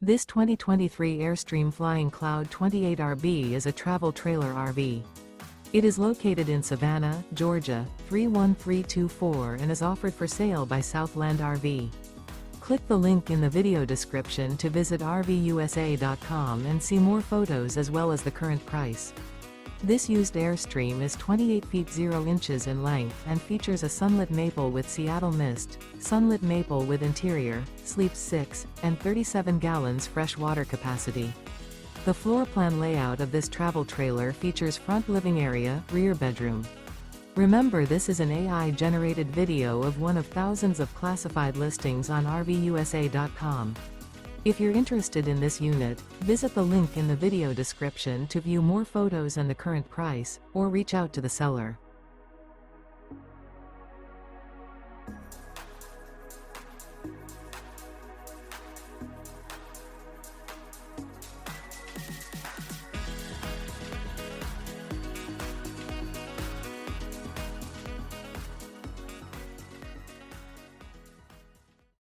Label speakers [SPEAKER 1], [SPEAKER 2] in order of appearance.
[SPEAKER 1] This 2023 Airstream Flying Cloud 28 RB is a travel trailer RV. It is located in Savannah, Georgia, 31324 and is offered for sale by Southland RV. Click the link in the video description to visit RVUSA.com and see more photos as well as the current price. This used Airstream is 28 feet 0 inches in length and features a Sunlit Maple with Seattle mist, Sunlit Maple with interior, sleeps 6, and 37 gallons fresh water capacity. The floor plan layout of this travel trailer features front living area, rear bedroom. Remember, this is an AI-generated video of one of thousands of classified listings on RVUSA.com. If you're interested in this unit, visit the link in the video description to view more photos and the current price, or reach out to the seller.